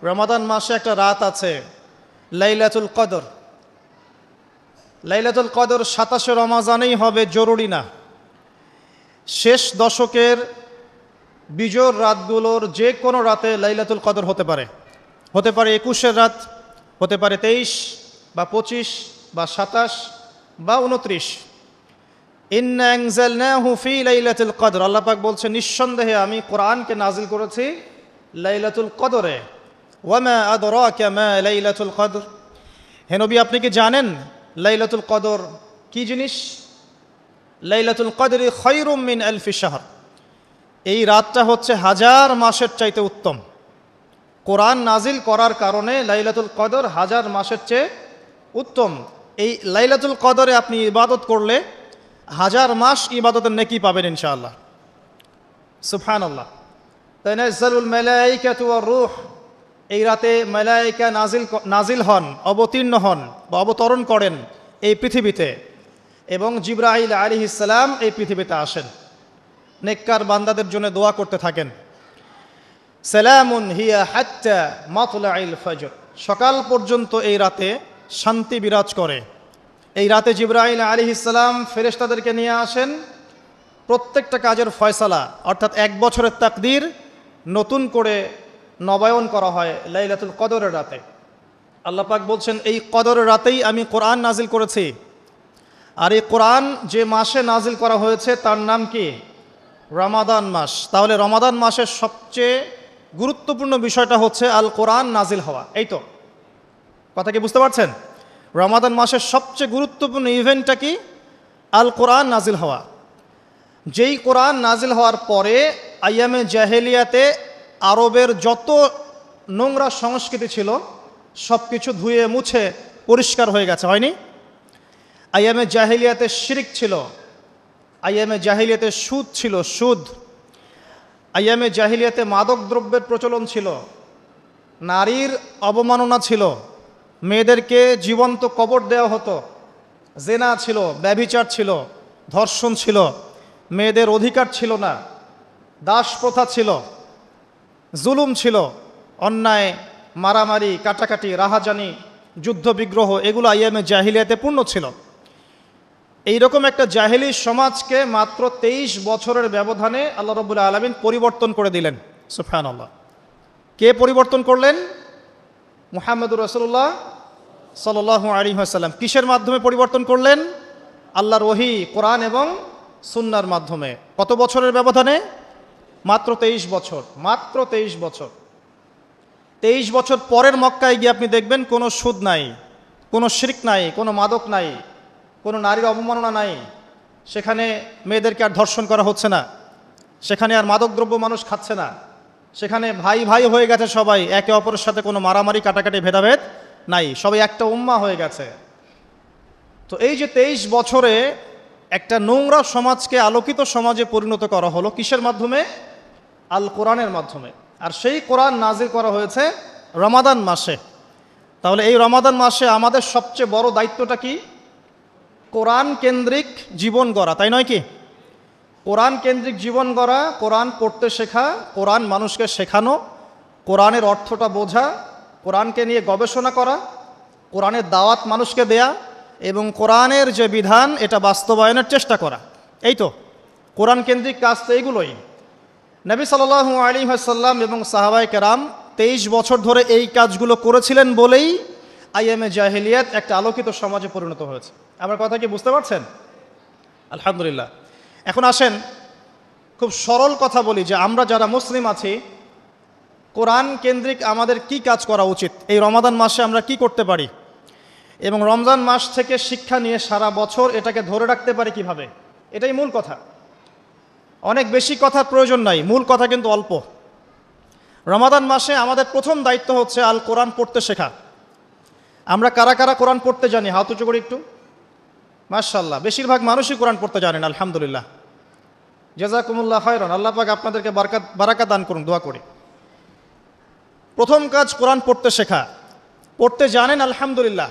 রমাদান মাসে একটা রাত আছে লাইলাতুল কদর। লাইলাতুল কদর 27 রমজানেই হবে জরুরি না, শেষ দশকের বিজোড় রাতগুলোর যে কোনো রাতে লাইলাতুল কদর হতে পারে। হতে পারে 21-এর রাত, হতে পারে 23 বা 25 বা 27 বা 29। ইন্না আনজালনাহু ফি লাইলাতুল কদর, আল্লাহ পাক বলছেন নিঃসন্দেহে আমি কোরআনকে নাজিল করেছি লাইলাতুল কদরে। ওয়ামা আদরাকা মা লাইলাতুল কদর, হে নবী আপনি কি জানেন লাইলাতুল কদর কি জিনিস? লাইলাতুল কদরি খায়রুম মিন আলফি শাহর, এই রাতটা হচ্ছে 1000 মাসের চাইতে উত্তম। কোরআন নাজিল করার কারণে লাইলাতুল কদর 1000 মাসের চেয়ে উত্তম। এই লাইলাতুল কদরে আপনি ইবাদত করলে 1000 মাস ইবাদতের নেকি পাবেন ইনশাআল্লাহ। সুবহানাল্লাহ। তানাজ্জালুল মালায়েকাতু ওয়ার রূহ, এই রাতে মালায়েকা নাজিল হন, অবতীর্ণ হন বা অবতরণ করেন এই পৃথিবীতে, এবং জিবরাইল আলাইহিস সালাম এই পৃথিবীতে আসেন, নেককার বান্দাদের জন্য দোয়া করতে থাকেন। সালামুন হিয়া হাত্তা মাতলাইল ফজর, সকাল পর্যন্ত এই রাতে শান্তি বিরাজ করে। এই রাতে জিবরাইল আলাইহিস সালাম ফেরেশতাদেরকে নিয়ে আসেন, প্রত্যেকটা কাজের ফয়সালা অর্থাৎ 1 বছরের তাকদীর নতুন করে নবায়ন করা হয় লাইলাতুল কদরের রাতে। আল্লাহ পাক বলছেন এই কদরের রাতেই আমি কোরআন নাজিল করেছি। আর এই কোরআন যে মাসে নাজিল করা হয়েছে তার নাম কি? রমাদান মাস। তাহলে রমাদান মাসের সবচেয়ে গুরুত্বপূর্ণ বিষয়টা হচ্ছে আল কোরআন নাজিল হওয়া। এই তো কথা কি বুঝতে পারছেন? রমাদান মাসের সবচেয়ে গুরুত্বপূর্ণ ইভেন্টটা কি? আল কোরআন নাজিল হওয়া। যেই কোরআন নাজিল হওয়ার পরে আইয়ামে জাহেলিয়াতে আরবের যত নোংরা সংস্কৃতি ছিল সব কিছু ধুয়ে মুছে পরিষ্কার হয়ে গেছে, হয়নি? আইয়ামে জাহেলিয়াতে শিরিক ছিল, আইয়ামে জাহেলিয়াতে সুদ ছিল, সুদ। আইয়ামে জাহেলিয়াতে মাদক দ্রব্যের প্রচলন ছিল, নারীর অবমাননা ছিল, মেয়েদেরকে জীবন্ত কবর দেওয়া হতো, জেনা ছিল, ব্যভিচার ছিল, ধর্ষণ ছিল, মেয়েদের অধিকার ছিল না, দাস প্রথা ছিল, জুলুম ছিল, অন্যায়, মারামারি, কাটাকাটি, রাহাজানি, যুদ্ধ বিগ্রহ, এগুলো আইয়ামে জাহিলিয়াতে পূর্ণ ছিল। এইরকম একটা জাহিলি সমাজকে মাত্র 23 বছরের ব্যবধানে আল্লাহ রাব্বুল আলামিন পরিবর্তন করে দিলেন। সুবহানাল্লাহ। কে পরিবর্তন করলেন? মুহাম্মদুর রাসূলুল্লাহ সাল্লাল্লাহু আলাইহি ওয়াসাল্লাম। কিসের মাধ্যমে পরিবর্তন করলেন? আল্লাহর ওহী, কোরআন এবং সুন্নাহর মাধ্যমে। কত বছরের ব্যবধানে? মাত্র 23 বছর। মাত্র 23 বছর। 23 বছর পরের মক্কায় গিয়ে আপনি দেখবেন কোনো সুদ নাই, কোনো শিরক নাই, কোনো মাদক নাই, কোনো নারীর অবমাননা নাই, সেখানে মেয়েদেরকে আর ধর্ষণ করা হচ্ছে না, সেখানে আর মাদকদ্রব্য মানুষ খাচ্ছে না, সেখানে ভাই ভাই হয়ে গেছে সবাই, একে অপরের সাথে কোনো মারামারি কাটাকাটি ভেদাভেদ নাই, সবাই একটা উম্মাহ হয়ে গেছে। তো এই যে 23 বছরে একটা নোংরা সমাজকে আলোকিত সমাজে পরিণত করা হলো কিসের মাধ্যমে? আল কোরআনের মাধ্যমে। আর সেই কোরআন নাজিল করা হয়েছে রমাদান মাসে। তাহলে এই রমাদান মাসে আমাদের সবচেয়ে বড় দায়িত্বটা কি? কোরআন কেন্দ্রিক জীবন গড়া, তাই নয় কি? কোরআন কেন্দ্রিক জীবন গড়া, কোরআন পড়তে শেখা, কোরআন মানুষকে শেখানো, কোরআনের অর্থটা বোঝা, কোরআনকে নিয়ে গবেষণা করা, কোরআনের দাওয়াত মানুষকে দেয়া এবং কোরআনের যে বিধান এটা বাস্তবায়নের চেষ্টা করা। এই তো কোরআন কেন্দ্রিক কাজ, তো এইগুলোই। নবী সাল্লাল্লাহু আলাইহি ওয়াসাল্লাম এবং সাহাবায়ে কেরাম 23 বছর ধরে এই কাজগুলো করেছিলেন বলেই আইয়ামে জাহেলিয়াত একটা আলোকিত সমাজে পরিণত হয়েছে। আমার কথা কি বুঝতে পারছেন? আলহামদুলিল্লাহ। এখন আসেন খুব সরল কথা বলি যে আমরা যারা মুসলিম আছি কোরআন কেন্দ্রিক আমাদের কি কাজ করা উচিত, এই রমাদান মাসে আমরা কি করতে পারি, এবং রমজান মাস থেকে শিক্ষা নিয়ে সারা বছর এটাকে ধরে রাখতে পারি কিভাবে, এটাই মূল কথা। অনেক বেশি কথার প্রয়োজন নাই, মূল কথা কিন্তু অল্প। রমাদান মাসে আমাদের প্রথম দায়িত্ব হচ্ছে আল কোরআন পড়তে শেখা। আমরা কারা কারা কোরআন পড়তে জানি? হাত উঁচু করি একটু। মাশাআল্লাহ, বেশিরভাগ মানুষই কোরআন পড়তে জানেন, আলহামদুলিল্লাহ। জাযাকুমুল্লাহ খায়রান, আল্লাহ পাক আপনাদেরকে বারাকা দান করুন, দোয়া করি। প্রথম কাজ কোরআন পড়তে শেখা। পড়তে জানেন, আলহামদুলিল্লাহ।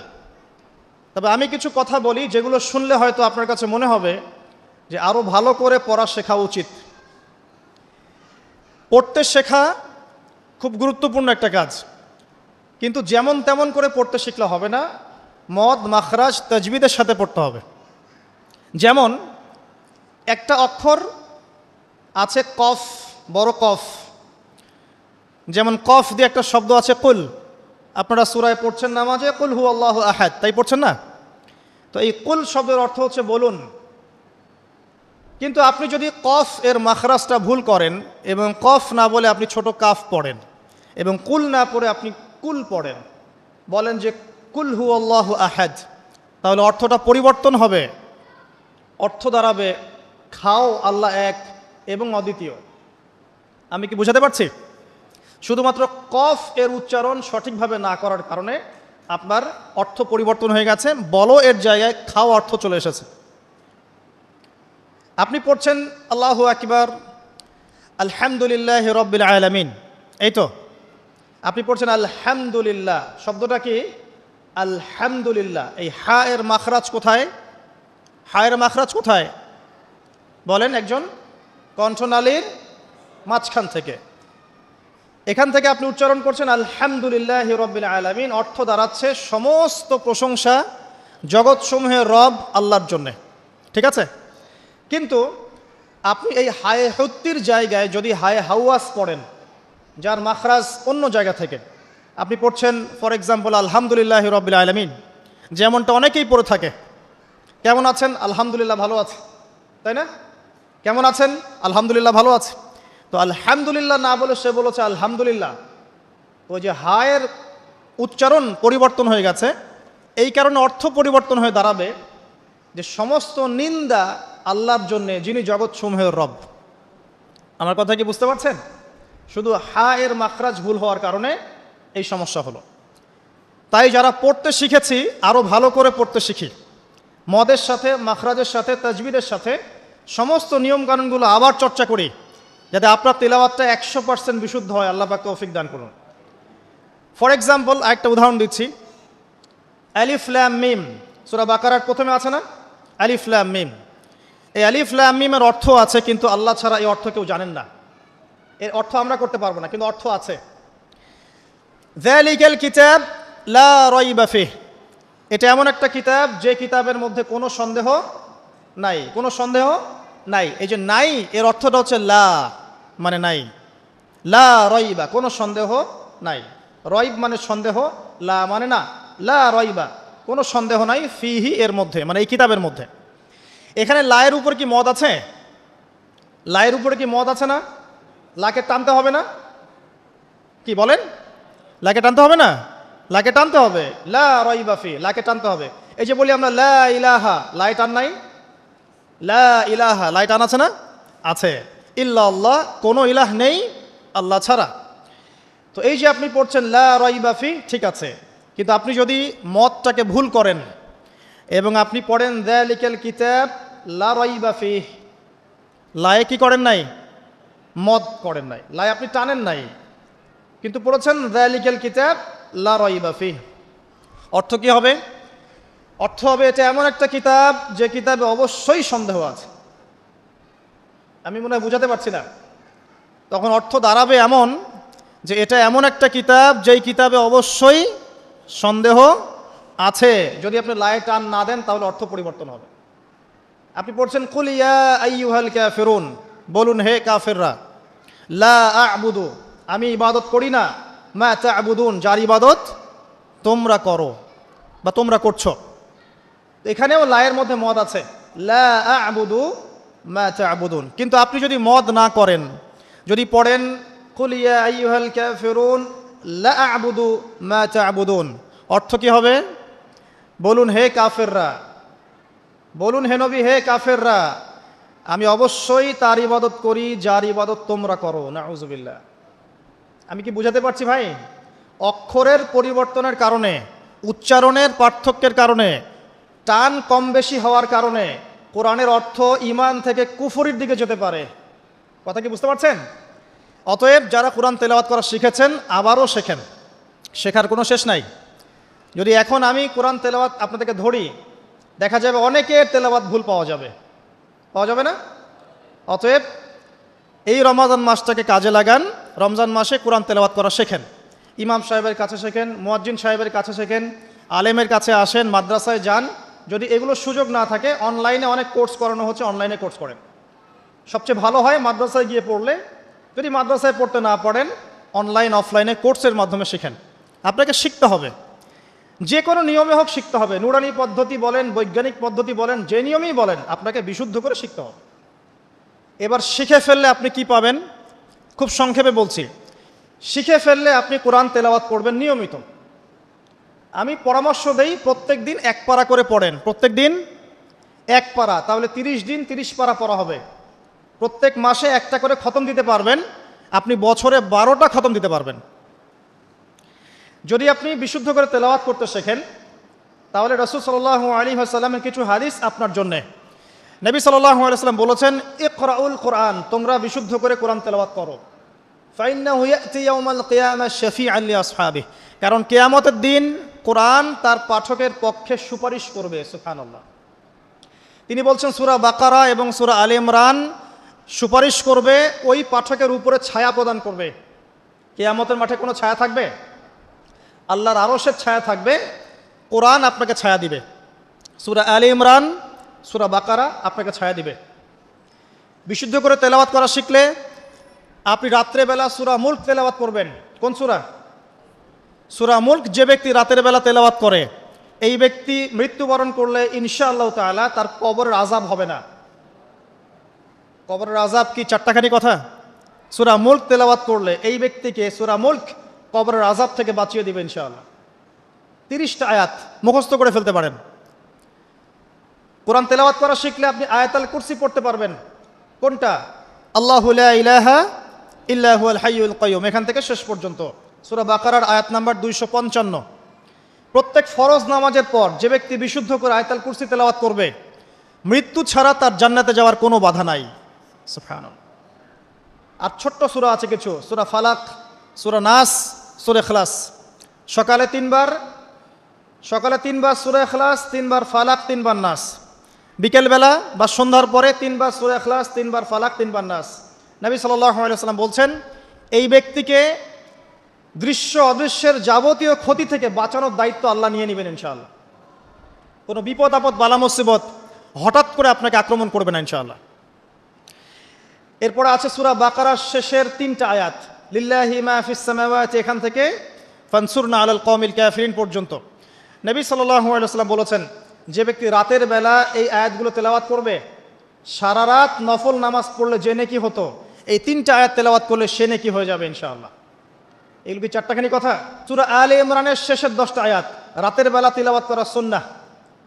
তবে আমি কিছু কথা বলি যেগুলো শুনলে হয়তো আপনার কাছে মনে হবে যে আরও ভালো করে পড়া শেখা উচিত। পড়তে শেখা খুব গুরুত্বপূর্ণ একটা কাজ। কিন্তু যেমন তেমন করে পড়তে শিখলে হবে না, মদ মাখরাজ তাজবিদের সাথে পড়তে হবে। যেমন একটা অক্ষর আছে কফ, বড় কফ, যেমন কফ দিয়ে একটা শব্দ আছে কুল। আপনারা সূরায় পড়ছেন নামাজে কুল হু আল্লাহু আহাদ, তাই পড়ছেন না? তো এই কুল শব্দের অর্থ হচ্ছে বলুন। কিন্তু আপনি যদি কফ এর মাখরাজটা ভুল করেন এবং কফ না বলে আপনি ছোট কাফ পড়েন এবং কুল না পড়ে আপনি কুল পড়েন, বলেন যে কুল হু আল্লাহু আহাদ, তাহলে অর্থটা পরিবর্তন হবে। অর্থ দাঁড়াবে খাও আল্লাহ এক এবং অদ্বিতীয়। আমি কি বুঝাতে পারছি? শুধুমাত্র কফ এর উচ্চারণ সঠিকভাবে না করার কারণে আপনার অর্থ পরিবর্তন হয়ে গেছে, বলো এর জায়গায় খাও অর্থ চলে এসেছে। আপনি পড়ছেন আল্লাহু আকবার আলহামদুলিল্লাহি রাব্বিল আলামিন, এই তো আপনি পড়ছেন আলহামদুলিল্লাহ। শব্দটা কি? আলহামদুলিল্লাহ। এই হা এর মাখরাজ কোথায়? হা এর মাখরাজ কোথায় বলেন একজন? কণ্ঠনালীর মাঝখান থেকে। এখান থেকে আপনি উচ্চারণ করছেন আলহামদুলিল্লাহি রাব্বিল আলামিন। অর্থ দাঁড়াচ্ছে সমস্ত প্রশংসা জগৎসমূহের রব আল্লাহর জন্যে, ঠিক আছে? কিন্তু আপনি এই হায়ে হুত্তির জায়গায় যদি হায়ে হাওয়াস পড়েন, যার মাখরাজ অন্য জায়গা থেকে, আপনি পড়ছেন ফর এক্সাম্পল আলহামদুলিল্লাহি রাব্বিল আলামিন, যেমনটা অনেকেই পড়ে থাকে। কেমন আছেন? আলহামদুলিল্লাহ ভালো আছে, তাই না? কেমন আছেন? আলহামদুলিল্লাহ ভালো আছে। তো আলহামদুলিল্লাহ না বলে সে বলেছে আলহামদুলিল্লাহ। তো যে হায়ের উচ্চারণ পরিবর্তন হয়ে গেছে, এই কারণে অর্থ পরিবর্তন হয়ে দাঁড়াবে যে সমস্ত নিন্দা আল্লাহর জন্যে, যিনি জগৎসমূহের রব। আমার কথা কি বুঝতে পারছেন? শুধু হা এর মাখরাজ ভুল হওয়ার কারণে এই সমস্যা হলো। তাই যারা পড়তে শিখেছি আরও ভালো করে পড়তে শিখি, মদের সাথে মাখরাজের সাথে তাজবিদের সাথে সমস্ত নিয়মকানুনগুলো আবার চর্চা করি, যাতে আপনার তেলাওয়াতটা 100% বিশুদ্ধ হয়। আল্লাহ পাক তৌফিক দান করুন। ফর এক্সাম্পল একটা উদাহরণ দিচ্ছি, আলিফ লাম মিম, সূরা বাকারার প্রথমে আছে না আলিফ লাম মিম? এই আলিফ লাম মিমের অর্থ আছে, কিন্তু আল্লাহ ছাড়া এই অর্থ কেউ জানেন না। এর অর্থ আমরা করতে পারবো না, কিন্তু অর্থ আছে। যালিকাল কিতাব লা রাইবা ফিহ, এটা এমন একটা কিতাব যে কিতাবের মধ্যে কোনো সন্দেহ নাই, কোনো সন্দেহ নাই। এই যে নাই এর অর্থটা হচ্ছে লা মানে নাই, লা রাইবা কোনো সন্দেহ নাই। রাইব মানে সন্দেহ, লা মানে না, লা রাইবা কোনো সন্দেহ নাই, ফিহি এর মধ্যে মানে এই কিতাবের মধ্যে। এখানে লায়ের উপর কি মদ আছে? লায়ের উপরে কি মদ আছে না? লাকে টানতে হবে না? কি বলেন? লাকে টানতে হবে না? লাকে টানতে হবে, লা রাইবা ফি, লাকে টানতে হবে। এই যে বলি আমরা লা ইলাহা, লাই টান নাই? লা ইলাহা, লাই টান আছে না? আছে। ইল্লাল্লাহ, কোনো ইলাহ নেই আল্লাহ ছাড়া। তো এই যে আপনি পড়ছেন লা রাইবা ফি, ঠিক আছে, কিন্তু আপনি যদি মদটাকে ভুল করেন এবং আপনি পড়েন যালিকাল কিতাব লা রাইবা ফি, লায়ে কি করেন নাই? মদ করেন নাই, লাই আপনি টানেন নাই, কিন্তু পড়েছেন যালিকাল কিতাব লা রাইবা ফি। অর্থ কি হবে? অর্থ হবে এটা এমন একটা কিতাব যে কিতাবে অবশ্যই সন্দেহ আছে। আমি মনে হয় বুঝাতে পারছি না। তখন অর্থ দাঁড়াবে এমন যে এটা এমন একটা কিতাব যেই কিতাবে অবশ্যই সন্দেহ আছে। যদি আপনি লায়ে টান না দেন তাহলে অর্থ পরিবর্তন হবে। আপনি পড়ছেন কুল ইয়া আইয়ুহাল কাফিরুন, বলুন হে কাফেররা, লা আ'বুদু, আমি ইবাদত করি না, মা তা'বুদুন, যার ইবাদত তোমরা করো বা তোমরা করছো। এখানেও লায়ের মধ্যে মদ আছে, লা আ'বুদু মা তা'বুদুন। কিন্তু আপনি যদি মদ না করেন, যদি পড়েন কুল ইয়া আইয়ুহাল কাফিরুন লা আ'বুদু মা তা'বুদুন, অর্থ কি হবে? বলুন হে কাফেররা, বলুন হে নবী, হে কাফেররা, আমি অবশ্যই তার ইবাদত করি যার ইবাদত তোমরা করো। নাউযুবিল্লাহ। আমি কি বুঝাতে পারছি ভাই? অক্ষরের পরিবর্তনের কারণে, উচ্চারণের পার্থক্যের কারণে, টান কম বেশি হওয়ার কারণে কোরআনের অর্থ ঈমান থেকে কুফরির দিকে যেতে পারে। কথা কি বুঝতে পারছেন? অতএব যারা কোরআন তেলাওয়াত করা শিখেছেন আবারও শেখেন, শেখার কোনো শেষ নাই। যদি এখন আমি কোরআন তেলাওয়াত আপনাদেরকে ধরি, দেখা যাবে অনেকের তেলাওয়াত ভুল পাওয়া যাবে, পাওয়া যাবে না? অতএব এই রমজান মাসটাকে কাজে লাগান, রমজান মাসে কোরআন তেলাওয়াত করা শেখেন। ইমাম সাহেবের কাছে শেখেন, মুয়াজ্জিন সাহেবের কাছে শেখেন, আলেমের কাছে আসেন, মাদ্রাসায় যান। যদি এগুলো সুযোগ না থাকে, অনলাইনে অনেক কোর্স করানো হচ্ছে, অনলাইনে কোর্স করেন। সবচেয়ে ভালো হয় মাদ্রাসায় গিয়ে পড়লে। যদি মাদ্রাসায় পড়তে না পারেন, অনলাইন অফলাইনে কোর্সের মাধ্যমে শেখেন। আপনাকে শিখতে হবে, যে কোনো নিয়মে হোক শিখতে হবে। নুরানি পদ্ধতি বলেন, বৈজ্ঞানিক পদ্ধতি বলেন, যে নিয়মেই বলেন, আপনাকে বিশুদ্ধ করে শিখতে হবে। এবার শিখে ফেললে আপনি কি পাবেন, খুব সংক্ষেপে বলছি। শিখে ফেললে আপনি কোরআন তেলাওয়াত করবেন নিয়মিত। আমি পরামর্শ দেই, প্রত্যেক দিন 1 পারা করে পড়েন। প্রত্যেক দিন 1 পারা, তাহলে 30 দিন 30 পারা পড়া হবে। প্রত্যেক মাসে একটা করে খতম দিতে পারবেন, আপনি বছরে 12টা খতম দিতে পারবেন। যদি আপনি বিশুদ্ধ করে তেলাওয়াত করতে শেখেন, তাহলে রাসূল সাল্লাল্লাহু আলাইহি ওয়াসাল্লামের কিছু হাদিস আপনার জন্যে। নবী সাল্লাল্লাহু আলাইহি ওয়াসাল্লাম বলেছেন, ইকরাউল কোরআন, তোমরা বিশুদ্ধ করে কোরআন তেলাওয়াত করো। ফাইন্নাহু ইয়াতি ইয়াউমাল কিয়ামাহ শাফিআন লিআসহাবিহি, কারণ কিয়ামতের দিন কোরআন তার পাঠকের পক্ষে সুপারিশ করবে। সুবহানাল্লাহ। তিনি বলছেন সূরা বাকারা এবং সূরা আলে ইমরান সুপারিশ করবে, ওই পাঠকের উপরে ছায়া প্রদান করবে। কিয়ামতের মাঠে কোনো ছায়া থাকবে? আল্লাহর আরশের ছায়া থাকবে, কোরআন আপনাকে ছায়া দিবে। সূরা আলে ইমরান, সূরা বাকারা আপনাকে ছায়া দিবে। বিশুদ্ধ করে তেলাওয়াত করা শিখলে আপনি রাত্রেবেলা সূরা মুলক তেলাওয়াত করবেন। কোন সূরা? সূরা মুলক। যে ব্যক্তি রাতের বেলা তেলাওয়াত করে, এই ব্যক্তি মৃত্যুবরণ করলে ইনশাআল্লাহ তাআলা তার কবরের আযাব হবে না। কবরের আযাব কি চারটাখানি কথা? সূরা মুলক তেলাওয়াত করলে এই ব্যক্তিকে সূরা মুলক কবরের আযাব থেকে বাঁচিয়ে দিবে ইনশাআল্লাহ। 30টা আয়াত মুখস্থ করে ফেলতে পারেন। কোরআন তেলাওয়াত করা শিখলে আপনি আয়াতুল কুরসি পড়তে পারবেন। কোনটা? আল্লাহু লা ইলাহা ইল্লা হুয়াল হাইয়ুল কাইয়্যুম, এখান থেকে শেষ পর্যন্ত। সূরা বাকারার আয়াত নাম্বার 255। প্রত্যেক ফরজ নামাজের পর যে ব্যক্তি বিশুদ্ধ করে আয়াতুল কুরসি তেলাওয়াত করবে, মৃত্যু ছাড়া তার জান্নাতে যাওয়ার কোনো বাধা নাই। সুবহানাল্লাহ। আর ছোট্ট সূরা আছে কিছু, সূরা ফালাক, সূরা নাস, সূরা ইখলাস। সকালে 3 বার সূরা ইখলাস, 3 বার ফালাক, 3 বার নাস। বিকেলবেলা বা সন্ধ্যার পরে 3 বার সূরা ইখলাস, 3 বার ফালাক, 3 বার নাস। নবী সাল্লাল্লাহু আলাইহি ওয়াসাল্লাম বলছেন, এই ব্যক্তিকে দৃশ্য অদৃশ্যের যাবতীয় ক্ষতি থেকে বাঁচানোর দায়িত্ব আল্লাহ নিয়ে নেবেন ইনশাআল্লাহ। কোনো বিপদ আপদ বালা মুসিবত হঠাৎ করে আপনাকে আক্রমণ করবে না ইনশাআল্লাহ। এরপরে আছে সূরা বাকারার শেষের 3টা আয়াত, লিল্লাহি মা ফিস সামাওয়াতি, এখান থেকে ফানসুরনা আলাল কওমিল কাফিরিন পর্যন্ত। নবী সাল্লাল্লাহু আলাইহি ওয়াসাল্লাম বলেছেন, যে ব্যক্তি রাতের বেলা এই আয়াতগুলো তেলাওয়াত করবে, সারা রাত নফল নামাজ পড়লে যে নেকি হতো, এই 3টা আয়াত তেলাওয়াত করলে সে নেকি হয়ে যাবে ইনশাআল্লাহ। এগুলো কি চারটাখানি কথা? সূরা আলে ইমরানের শেষের 10টা আয়াত রাতের বেলা তিলাওয়াত করা সুন্নাহ,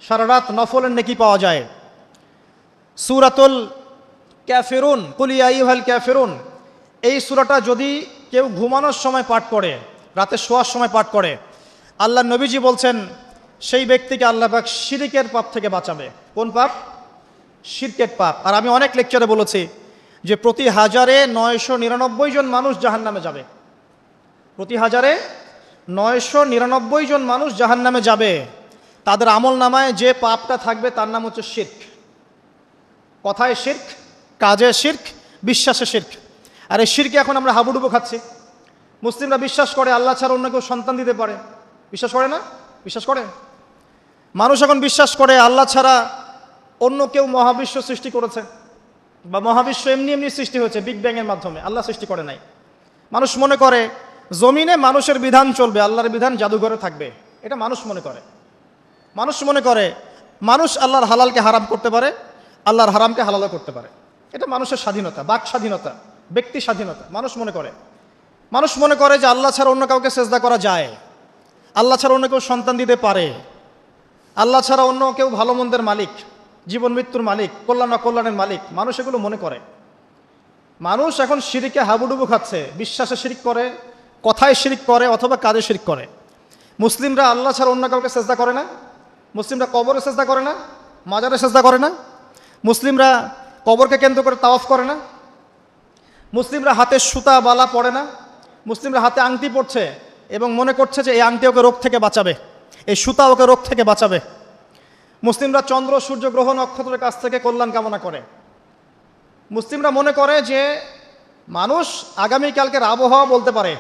সারা রাত নফলের নেকি পাওয়া যায়। সূরাতুল কাফিরুন, কুল ইয়া আইয়ুহাল কাফিরুন, এই সূরাটা যদি কেউ ঘুমানোর সময় পাঠ করে, রাতে শোয়ার সময় পাঠ করে, আল্লাহ নবীজি বলছেন সেই ব্যক্তিকে আল্লাহ পাক শিরকের পাপ থেকে বাঁচাবে। কোন পাপ? শিরকের পাপ। আর আমি অনেক লেকচারে বলেছি যে প্রতি 1000-এ 999 জন মানুষ জাহান্নামে যাবে। প্রতি 1000-এ 999 জন মানুষ জাহান্নামে যাবে। তাদের আমল নামায় যে পাপটা থাকবে তার নাম হচ্ছে শিরক। কথায় শিরক, কাজে শিরক, বিশ্বাসে শিরক। আর এই শিরকে এখন আমরা হাবুডুবু খাচ্ছি। মুসলিমরা বিশ্বাস করে আল্লাহ ছাড়া অন্য কেউ সন্তান দিতে পারে। বিশ্বাস করে না? বিশ্বাস করে। মানুষ এখন বিশ্বাস করে আল্লাহ ছাড়া অন্য কেউ মহাবিশ্ব সৃষ্টি করেছে, বা মহাবিশ্ব এমনি এমনি সৃষ্টি হয়েছে বিগ ব্যাংয়ের মাধ্যমে, আল্লাহ সৃষ্টি করে নাই। মানুষ মনে করে জমিনে মানুষের বিধান চলবে, আল্লাহর বিধান জাদুঘরে থাকবে। এটা মানুষ মনে করে। মানুষ মনে করে মানুষ আল্লাহর হালালকে হারাম করতে পারে, আল্লাহর হারামকে হালালও করতে পারে। এটা মানুষের স্বাধীনতা, বাক স্বাধীনতা, ব্যক্তি স্বাধীনতা। মানুষ মনে করে যে আল্লাহ ছাড়া অন্য কাউকে সেজদা করা যায়, আল্লাহ ছাড়া অন্য কেউ সন্তান দিতে পারে, আল্লাহ ছাড়া অন্য কেউ ভালো মন্দের মালিক, জীবন মৃত্যুর মালিক, কল্যাণ অকল্যাণের মালিক। মানুষ এগুলো মনে করে। মানুষ এখন শিরকে হাবুডুবু খাচ্ছে। বিশ্বাসে শিরক করে, কথায় শিরক করে, অথবা কাজে শিরক করে। মুসলিমরা আল্লাহ ছাড়া অন্য কাউকে সেজদা করে না। মুসলিমরা কবরে সেজদা করে না, মাজারে সেজদা করে না। মুসলিমরা কবরকে কেন্দ্র করে তাওয়াফ করে না। মুসলিমরা হাতে সুতা বালা পড়ে না। মুসলিমরা হাতে আংটি পড়ছে এবং মনে করছে যে এই আংটি ওকে রোগ থেকে বাঁচাবে, এই সুতা ওকে রোগ থেকে বাঁচাবে। মুসলিমরা চন্দ্র, সূর্য, গ্রহ, নক্ষত্রের কাছ থেকে কল্যাণ কামনা করে। মুসলিমরা মনে করে যে মানুষ আগামীকালকের আবহাওয়া বলতে পারে,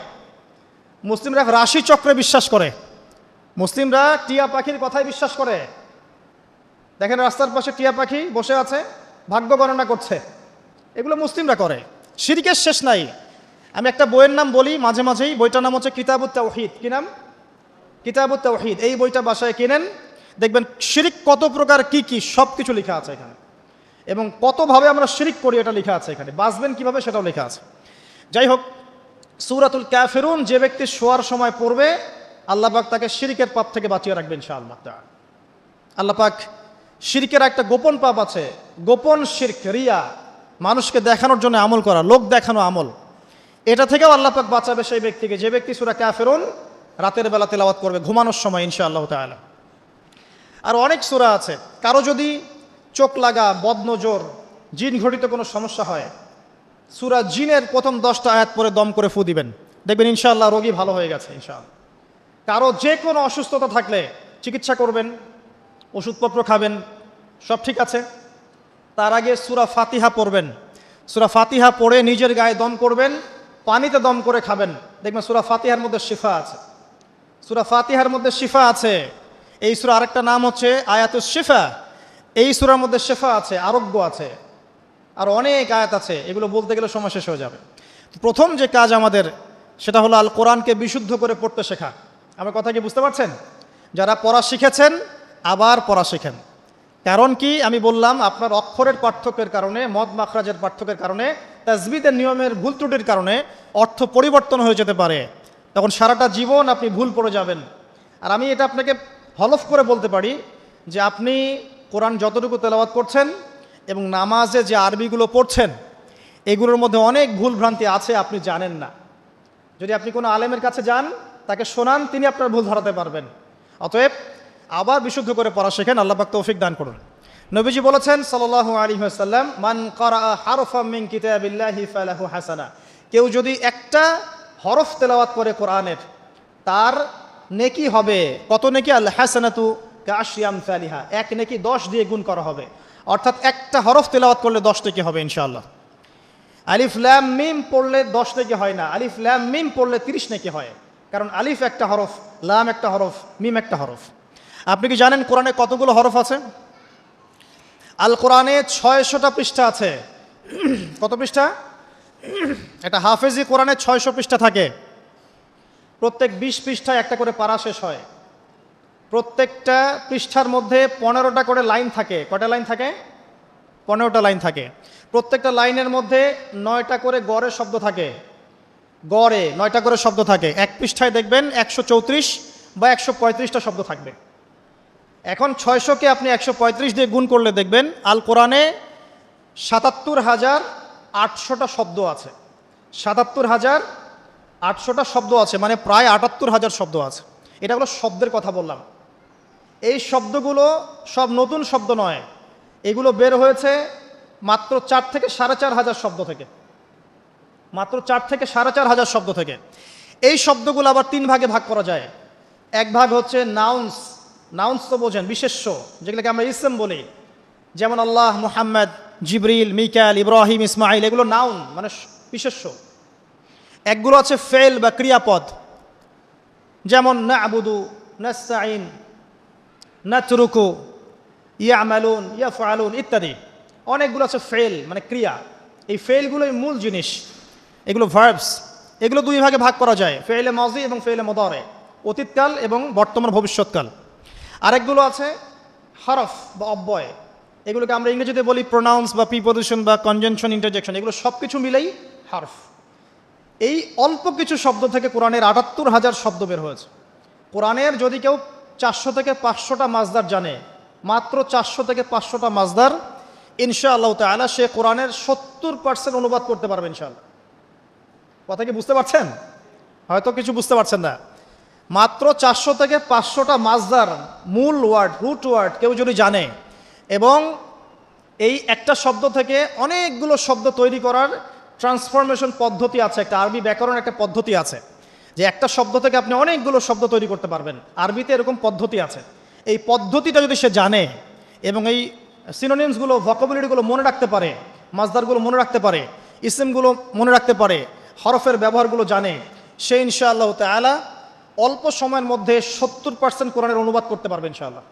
মুসলিমরা রাশি চক্রে বিশ্বাস করে, মুসলিমরা টিয়া পাখির কথাই বিশ্বাস করে। দেখেন রাস্তার পাশে টিয়া পাখি বসে আছে, ভাগ্য গণনা করছে, এগুলো মুসলিমরা করে। শিরকের শেষ নাই। আমি একটা বইয়ের নাম বলি মাঝে মাঝেই, বইটার নাম হচ্ছে কিতাবুত তাওহীদ। কি নাম? কিতাবুত তাওহীদ। এই বইটা বাসায় কিনেন, দেখবেন শিরিক কত প্রকার কি কি সব কিছু লেখা আছে এখানে, এবং কতভাবে আমরা শিরিক করি এটা লেখা আছে এখানে, বাঁচবেন কিভাবে সেটাও লেখা আছে। যাই হোক, সূরাতুল কাফিরুন যে ব্যক্তি শোয়ার সময় পড়বে, আল্লাহ পাক তাকে শিরিকের পাপ থেকে বাঁচিয়ে রাখবেন ইনশাআল্লাহ তাআলা। আল্লাহ পাক শিরকের একটা গোপন পাপ আছে, গোপন শিরক, রিয়া, মানুষকে দেখানোর জন্য আমল করা, লোক দেখানো আমল, এটা থেকেও আল্লাহ পাক বাঁচাবে সেই ব্যক্তিকে, যে ব্যক্তি সূরা কাফিরুন রাতের বেলা তেলাওয়াত করবে ঘুমানোর সময় ইনশাআল্লাহ তাআলা। আর অনেক সূরা আছে, কারো যদি চোখ লাগা, বদনজর, জিন ঘটিত কোনো সমস্যা হয়, সূরা জিনের প্রথম 10টা আয়াত পরে দম করে ফু দিবেন, দেখবেন ইনশাআল্লাহ রোগী ভালো হয়ে গেছে ইনশাআল্লাহ। কারো যে কোনো অসুস্থতা থাকলে চিকিৎসা করবেন, ওষুধপত্র খাবেন, সব ঠিক আছে, তার আগে সূরা ফাতিহা পড়বেন। সূরা ফাতিহা পড়ে নিজের গায়ে দম করবেন, পানিতে দম করে খাবেন, দেখবেন সূরা ফাতিহার মধ্যে শিফা আছে। সূরা ফাতিহার মধ্যে শিফা আছে। এই সূরা আরেকটা নাম হচ্ছে আয়াতুশ শিফা। এই সূরার মধ্যে শিফা আছে, আরোগ্য আছে, আর অনেক আয়াত আছে, এগুলো বলতে গেলে সময় শেষ হয়ে যাবে। প্রথম যে কাজ আমাদের, সেটা হলো আল কোরআনকে বিশুদ্ধ করে পড়তে শেখা। আমার কথা কি বুঝতে পারছেন? যারা পড়া শিখেছেন আবার পড়া শেখেন। কারণ কি, আমি বললাম আপনার অক্ষরের পার্থক্যের কারণে, মদ মাখরাজের পার্থক্যের কারণে, তাজবিদের নিয়মের ভুল ত্রুটির কারণে অর্থ পরিবর্তন হয়ে যেতে পারে, তখন সারাটা জীবন আপনি ভুল পড়ে যাবেন। আর আমি এটা আপনাকে হলফ করে বলতে পারি যে আপনি কোরআন যতটুকু তেলাওয়াত করছেন এবং নামাজে যে আরবিগুলো পড়ছেন, এগুলোর মধ্যে অনেক ভুল ভ্রান্তি আছে, আপনি জানেন না। যদি আপনি কোনো আলেমের কাছে যান, তাকে শোনান, তিনি আপনার ভুল ধরাতে পারবেন। অতএব আবার বিশুদ্ধ করে পড়া শেখেন, আল্লাহ পাক তৌফিক দান করুন। নবীজি বলেছেন সাল্লাল্লাহু আলাইহি ওয়াসাল্লাম, মান ক্বারাআ হারফাম মিন কিতাবিল্লাহি ফালাহু হাসানা, কেউ যদি একটা হরফ তেলাওয়াত করে কোরআনের, তার নেকি হবে কত নেকি? আল হাসানাতু কাআশরি আমসালিহা, এক নেকি 10 দিয়ে গুণ করা হবে। অর্থাৎ একটা হরফ তেলাওয়াত করলে 10 নেকি হবে ইনশাআল্লাহ। আলিফ লাম মিম পড়লে 10 নেকি হয় না, আলিফ লাম মিম পড়লে 30 নেকি হয়, কারণ আলিফ একটা হরফ, লাম একটা হরফ, মিম একটা হরফ। আপনি কি জানেন কোরআনে কতগুলো হরফ আছে? আল কোরআনে 600টা পৃষ্ঠা আছে। কত পৃষ্ঠা? এটা হাফেজি কোরআনে 600 পৃষ্ঠা থাকে। প্রত্যেক 20 পৃষ্ঠায় একটা করে পারা শেষ হয়। প্রত্যেকটা পৃষ্ঠার মধ্যে 15টা করে লাইন থাকে। কয়টা লাইন থাকে? 15টা লাইন থাকে। প্রত্যেকটা লাইনের মধ্যে 9টা করে গড়ের শব্দ থাকে। গড়ে 9টা করে শব্দ থাকে। এক পৃষ্ঠায় দেখবেন 134 বা 135টা শব্দ থাকবে। এখন 600কে আপনি 135 দিয়ে গুণ করলে দেখবেন আল কোরআনে 77,800টা শব্দ আছে। 77,800টা শব্দ আছে, মানে প্রায় 78,000 শব্দ আছে। এটা হলো শব্দের কথা বললাম। এই শব্দগুলো সব নতুন শব্দ নয়, এগুলো বের হয়েছে মাত্র 4 থেকে 4,500 শব্দ থেকে, মাত্র 4 থেকে 4,500 শব্দ থেকে। এই শব্দগুলো আবার 3 ভাগে ভাগ করা যায়। এক ভাগ হচ্ছে নাউন্স। নাউন্স তো বোঝেন, বিশেষ্য, যেগুলোকে আমরা ইসম বলি, যেমন আল্লাহ, মুহাম্মদ, জিবরিল, মিকাইল, ইব্রাহিম, ইসমাইল, এগুলো নাউন মানে বিশেষ্য। একগুলো আছে ফেল বা ক্রিয়াপদ, যেমন না'বুদু, নাস্তাইন, নাতরুকু, ইয়ামালুন, ইয়াফআলুন ইত্যাদি। অনেকগুলো আছে ফেল মানে ক্রিয়া। এই ফেলগুলোই মূল জিনিস, এগুলো ভার্বস। এগুলো 2 ভাগে ভাগ করা যায়, ফেলে মাজি এবং ফেলে মুদারে, অতীতকাল এবং বর্তমান ভবিষ্যৎকাল। আরেকগুলো আছে হরফ বা অব্যয়, এগুলোকে আমরা ইংরেজিতে বলি প্রোনাউন্স বা প্রিপোজিশন বা কনজাংশন, ইন্টারজেকশন, এগুলো সব কিছু মিলেই হরফ। এই অল্প কিছু শব্দ থেকে কোরআনের 78,000 শব্দ বের হয়েছে। কোরআনের যদি কেউ 400 থেকে 500টা মাজদার জানে, মাত্র 400 থেকে 500টা মাজদার, ইনশাআল্লাহ তাআলা সে কোরআনের 70% অনুবাদ করতে পারবে ইনশাআল্লাহ। কথা কি বুঝতে পারছেন? হয়তো কিছু বুঝতে পারছেন না। মাত্র 400 থেকে 500টা মাজদার, মূল ওয়ার্ড, রুট ওয়ার্ড কেউ যদি জানে, এবং এই একটা শব্দ থেকে অনেকগুলো শব্দ তৈরি করার ট্রান্সফরমেশন পদ্ধতি আছে, একটা আরবি ব্যাকরণ একটা পদ্ধতি আছে, যে একটা শব্দ থেকে আপনি অনেকগুলো শব্দ তৈরি করতে পারবেন। আরবিতে এরকম পদ্ধতি আছে। এই পদ্ধতিটা যদি সে জানে এবং এই সিনোনিমসগুলো, ভোকাবুলারিগুলো মনে রাখতে পারে, মাজদারগুলো মনে রাখতে পারে, ইসমগুলো মনে রাখতে পারে, হরফের ব্যবহারগুলো জানে, সে ইনশাআল্লাহ তাআলা অল্প সময়ের মধ্যে 70% কোরআনের অনুবাদ করতে পারবে ইনশাআল্লাহ।